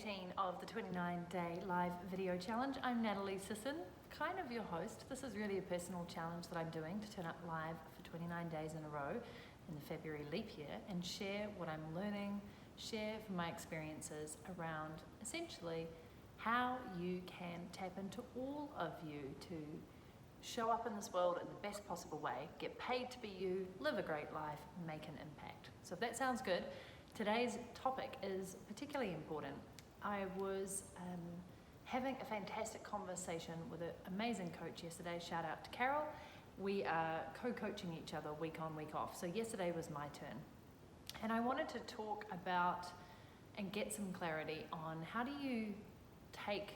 18 of the 29-day live video challenge. I'm Natalie Sisson, kind of your host. This is really a personal challenge that I'm doing to turn up live for 29 days in a row in the February leap year and share what I'm learning, share from my experiences around essentially how you can tap into all of you to show up in this world in the best possible way, get paid to be you, live a great life, make an impact. So if that sounds good, today's topic is particularly important. I was having a fantastic conversation with an amazing coach yesterday. Shout out to Carol. We are co-coaching each other week on, week off. So yesterday was my turn. And I wanted to talk about and get some clarity on how do you take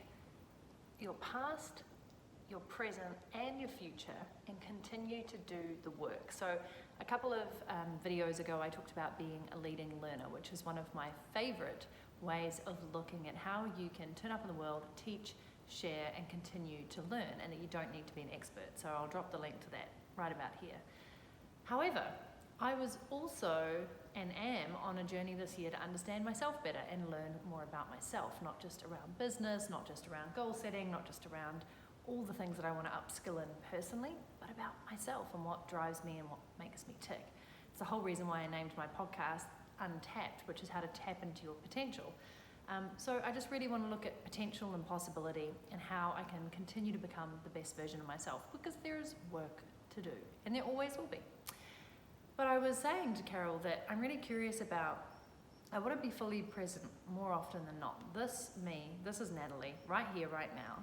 your past, your present and your future and continue to do the work. So a couple of videos ago I talked about being a leading learner, which is one of my favorite ways of looking at how you can turn up in the world, teach, share and continue to learn, and that you don't need to be an expert. So I'll drop the link to that right about here. However, I was also and am on a journey this year to understand myself better and learn more about myself, not just around business, not just around goal setting, not just around all the things that I want to upskill in personally, but about myself and what drives me and what makes me tick. It's the whole reason why I named my podcast Untapped, which is how to tap into your potential. So I just really want to look at potential and possibility and how I can continue to become the best version of myself, because there is work to do and there always will be. But I was saying to Carol that I'm really curious about, I want to be fully present more often than not. This is Natalie, right here, right now.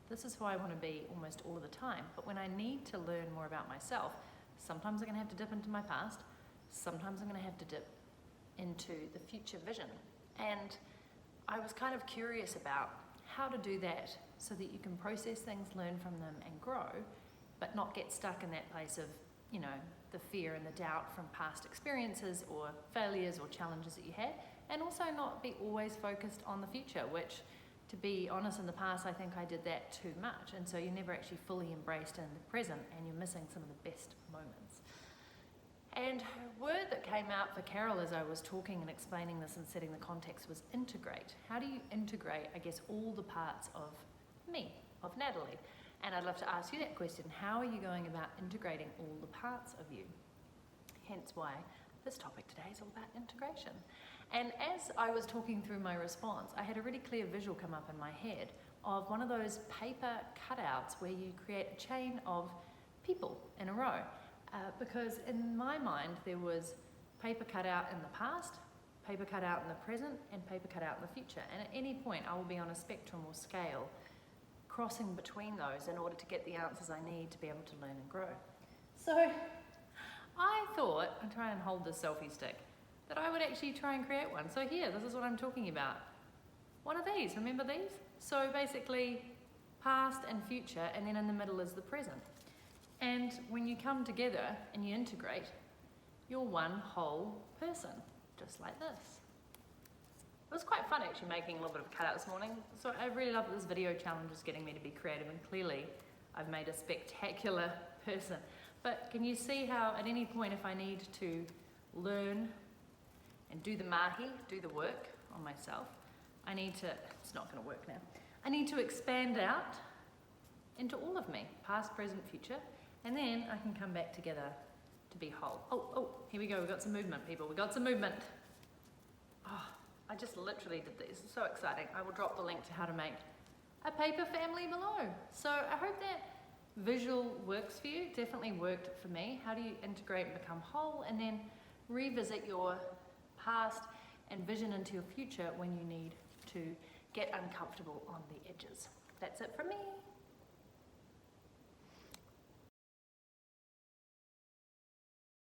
This is who I want to be almost all of the time. But when I need to learn more about myself, sometimes I'm going to have to dip into my past. Sometimes I'm going to have to dip into the future vision. And I was kind of curious about how to do that so that you can process things, learn from them and grow, but not get stuck in that place of, the fear and the doubt from past experiences or failures or challenges that you had, and also not be always focused on the future, which, to be honest, in the past, I think I did that too much. And so you're never actually fully embraced in the present and you're missing some of the best moments. And a word that came out for Carol as I was talking and explaining this and setting the context was integrate. How do you integrate, all the parts of me, of Natalie? And I'd love to ask you that question. How are you going about integrating all the parts of you? Hence why this topic today is all about integration. And as I was talking through my response, I had a really clear visual come up in my head of one of those paper cutouts where you create a chain of people in a row. Because in my mind, there was paper cut out in the past, paper cut out in the present, and paper cut out in the future. And at any point, I will be on a spectrum or scale, crossing between those in order to get the answers I need to be able to learn and grow. So I thought, I'm trying to hold this selfie stick, that I would actually try and create one. So here, this is what I'm talking about. One of these, remember these? So basically, past and future, and then in the middle is the present. And when you come together and you integrate, you're one whole person, just like this. It was quite fun actually making a little bit of a cutout this morning. So I really love that this video challenge is getting me to be creative, and clearly I've made a spectacular person. But can you see how at any point if I need to learn and do the mahi, do the work on myself, it's not going to work now. I need to expand out into all of me, past, present, future, and then I can come back together to be whole. Oh, here we go. We've got some movement, people. We've got some movement. Oh, I just literally did this. It's so exciting. I will drop the link to how to make a paper family below. So I hope that visual works for you. It definitely worked for me. How do you integrate and become whole, and then revisit your past and vision into your future when you need to get uncomfortable on the edges. That's it from me.